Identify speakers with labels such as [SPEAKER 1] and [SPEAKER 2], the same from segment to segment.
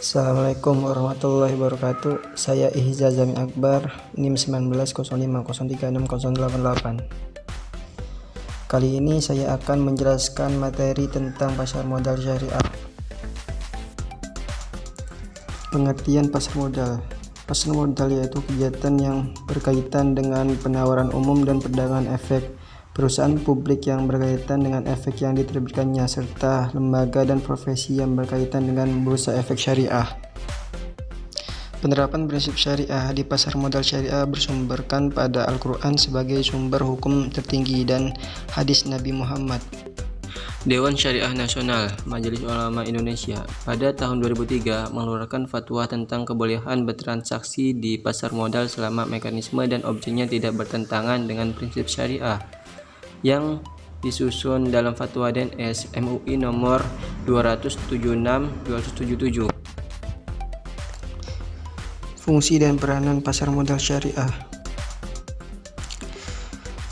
[SPEAKER 1] Assalamualaikum warahmatullahi wabarakatuh. Saya Ihza Zami Akbar, NIM 1905036088. Kali ini saya akan menjelaskan materi tentang pasar modal syariah. Pengertian pasar modal. Pasar modal yaitu kegiatan yang berkaitan dengan penawaran umum dan perdagangan efek perusahaan publik yang berkaitan dengan efek yang diterbitkannya, serta lembaga dan profesi yang berkaitan dengan bursa efek syariah. Penerapan prinsip syariah di pasar modal syariah bersumberkan pada Al-Quran sebagai sumber hukum tertinggi dan hadis Nabi Muhammad.
[SPEAKER 2] Dewan Syariah Nasional Majelis Ulama Indonesia pada tahun 2003 mengeluarkan fatwa tentang kebolehan bertransaksi di pasar modal selama mekanisme dan objeknya tidak bertentangan dengan prinsip syariah, yang disusun dalam fatwa DNS MUI nomor 276/277.
[SPEAKER 1] Fungsi dan peranan pasar modal syariah.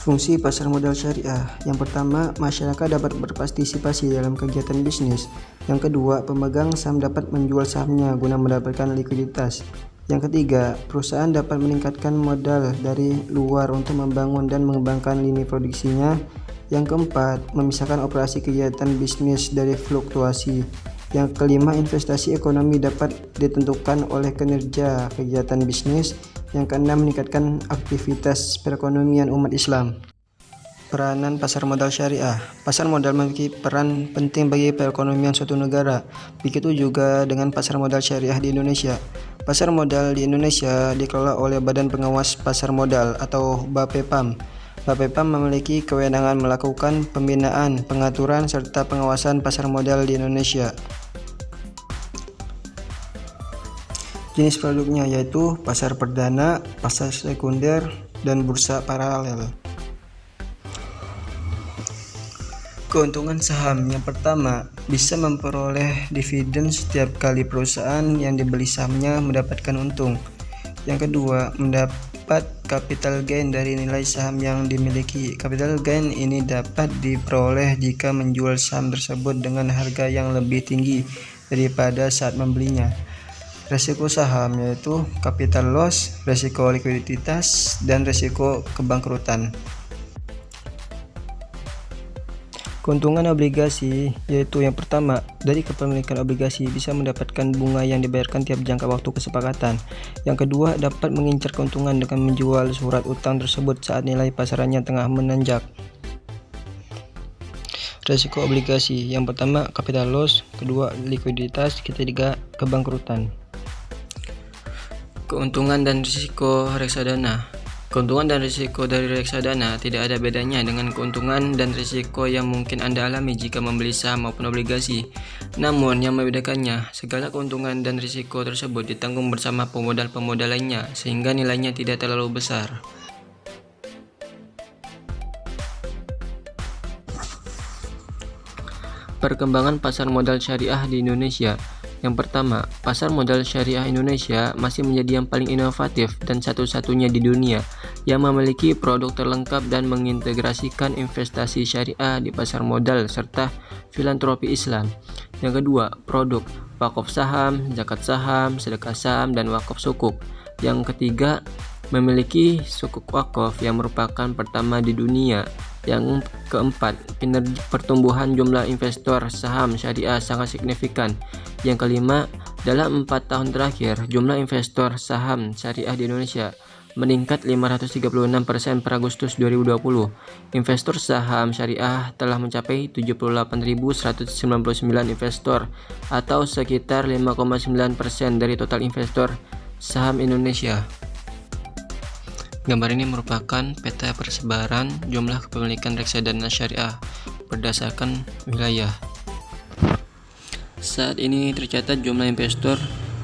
[SPEAKER 1] Fungsi pasar modal syariah. Yang pertama, masyarakat dapat berpartisipasi dalam kegiatan bisnis. Yang kedua, pemegang saham dapat menjual sahamnya guna mendapatkan likuiditas. Yang ketiga, perusahaan dapat meningkatkan modal dari luar untuk membangun dan mengembangkan lini produksinya. Yang keempat, memisahkan operasi kegiatan bisnis dari fluktuasi. Yang kelima, investasi ekonomi dapat ditentukan oleh kinerja kegiatan bisnis. Yang keenam, meningkatkan aktivitas perekonomian umat Islam. Peranan pasar modal syariah. Pasar modal memiliki peran penting bagi perekonomian suatu negara. Begitu juga dengan pasar modal syariah di Indonesia. Pasar modal di Indonesia dikelola oleh Badan Pengawas Pasar Modal atau BAPEPAM. BAPEPAM memiliki kewenangan melakukan pembinaan, pengaturan, serta pengawasan pasar modal di Indonesia. Jenis produknya yaitu pasar perdana, pasar sekunder, dan bursa paralel. Keuntungan saham. Yang pertama, bisa memperoleh dividen setiap kali perusahaan yang dibeli sahamnya mendapatkan untung. Yang kedua, mendapat capital gain dari nilai saham yang dimiliki. Capital gain ini dapat diperoleh jika menjual saham tersebut dengan harga yang lebih tinggi daripada saat membelinya. Resiko saham yaitu capital loss, resiko likuiditas, dan resiko kebangkrutan. Keuntungan obligasi yaitu yang pertama, dari kepemilikan obligasi bisa mendapatkan bunga yang dibayarkan tiap jangka waktu kesepakatan. Yang kedua, dapat mengincar keuntungan dengan menjual surat utang tersebut saat nilai pasarannya tengah menanjak. Resiko obligasi yang pertama, capital loss, kedua, likuiditas, ketiga, kebangkrutan.
[SPEAKER 2] Keuntungan dan risiko reksadana. Keuntungan dan risiko dari reksadana tidak ada bedanya dengan keuntungan dan risiko yang mungkin Anda alami jika membeli saham maupun obligasi. Namun yang membedakannya, segala keuntungan dan risiko tersebut ditanggung bersama pemodal-pemodal lainnya sehingga nilainya tidak terlalu besar. Perkembangan pasar modal syariah di Indonesia. Yang pertama, pasar modal syariah Indonesia masih menjadi yang paling inovatif dan satu-satunya di dunia yang memiliki produk terlengkap dan mengintegrasikan investasi syariah di pasar modal serta filantropi Islam. Yang kedua, produk wakaf saham, zakat saham, sedekah saham, dan wakaf sukuk. Yang ketiga, memiliki sukuk wakaf yang merupakan pertama di dunia. Yang keempat, pertumbuhan jumlah investor saham syariah sangat signifikan. Yang kelima, dalam 4 tahun terakhir, jumlah investor saham syariah di Indonesia meningkat 536% per Agustus 2020. Investor saham syariah telah mencapai 78.199 investor atau sekitar 5,9% dari total investor saham Indonesia. Gambar ini merupakan peta persebaran jumlah kepemilikan reksadana syariah berdasarkan wilayah. Saat ini tercatat jumlah investor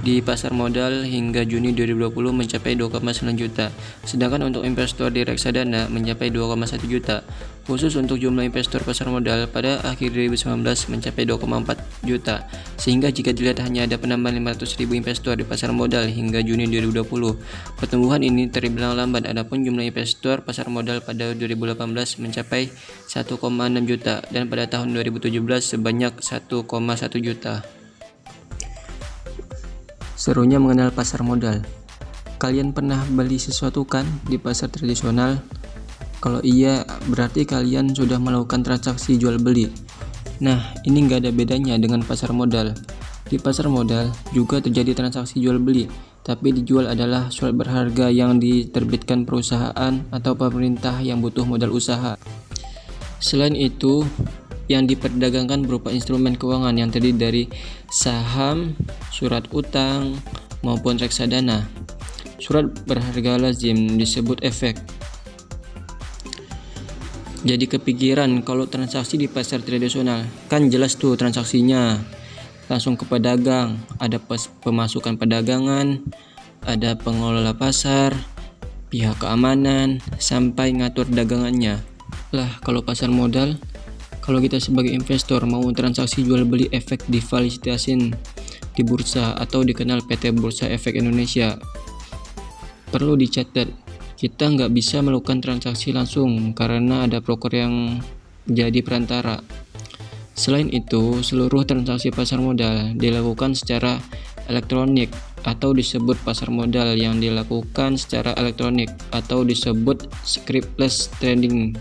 [SPEAKER 2] di pasar modal hingga Juni 2020 mencapai 2,9 juta, sedangkan untuk investor di reksadana mencapai 2,1 juta. Khusus untuk jumlah investor pasar modal pada akhir 2019 mencapai 2,4 juta, sehingga jika dilihat hanya ada penambahan 500.000 investor di pasar modal hingga Juni 2020. Pertumbuhan ini terbilang lambat, adapun jumlah investor pasar modal pada 2018 mencapai 1,6 juta dan pada tahun 2017 sebanyak 1,1 juta. Serunya mengenal pasar modal. Kalian pernah beli sesuatu kan di pasar tradisional? Kalau iya, berarti kalian sudah melakukan transaksi jual beli. Nah, ini nggak ada bedanya dengan pasar modal. Di pasar modal juga terjadi transaksi jual beli, tapi dijual adalah surat berharga yang diterbitkan perusahaan atau pemerintah yang butuh modal usaha. Selain itu, yang diperdagangkan berupa instrumen keuangan yang terdiri dari saham, surat utang, maupun reksadana. Surat berharga lazim disebut efek. Jadi kepikiran kalau transaksi di pasar tradisional, kan jelas tuh transaksinya. Langsung ke pedagang, ada pemasukan perdagangan, ada pengelola pasar, pihak keamanan, sampai ngatur dagangannya. Lah, kalau pasar modal, kalau kita sebagai investor mau transaksi jual beli efek difasilitasin di bursa atau dikenal PT Bursa Efek Indonesia, perlu dicatat, kita nggak bisa melakukan transaksi langsung karena ada broker yang jadi perantara. Selain itu, seluruh transaksi pasar modal dilakukan secara elektronik atau disebut pasar modal yang dilakukan secara elektronik atau disebut scriptless trading.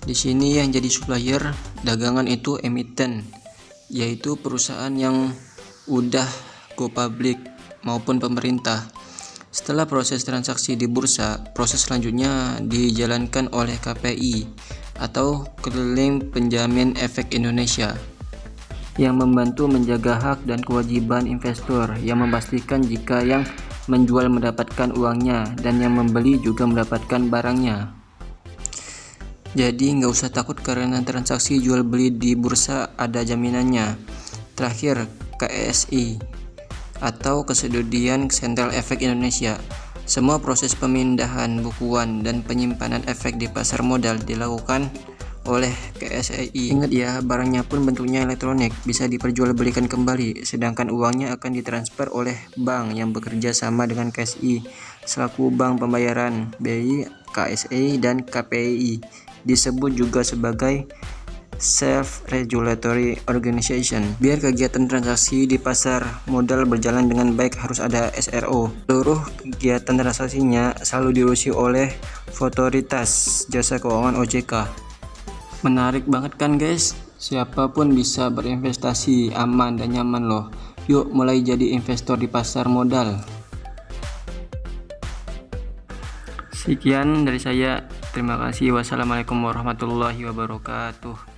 [SPEAKER 2] Di sini yang jadi supplier dagangan itu emiten, yaitu perusahaan yang udah go public maupun pemerintah. Setelah proses transaksi di bursa, proses selanjutnya dijalankan oleh KPI atau Keliling Penjamin Efek Indonesia yang membantu menjaga hak dan kewajiban investor, yang memastikan jika yang menjual mendapatkan uangnya dan yang membeli juga mendapatkan barangnya. Jadi nggak usah takut karena transaksi jual beli di bursa ada jaminannya. Terakhir, KSI atau Kesedudian Sentral Efek Indonesia. Semua proses pemindahan, bukuan, dan penyimpanan efek di pasar modal dilakukan oleh KSI. Ingat ya, barangnya pun bentuknya elektronik, bisa diperjualbelikan kembali, sedangkan uangnya akan ditransfer oleh bank yang bekerja sama dengan KSI selaku bank pembayaran. BI, KSI, dan KPI disebut juga sebagai self-regulatory organization. Biar kegiatan transaksi di pasar modal berjalan dengan baik harus ada SRO. Seluruh kegiatan transaksinya selalu diurusi oleh Otoritas Jasa Keuangan OJK. Menarik banget kan guys? Siapapun bisa berinvestasi aman dan nyaman loh. Yuk mulai jadi investor di pasar modal. Sekian dari saya. Terima kasih. Wassalamualaikum warahmatullahi wabarakatuh.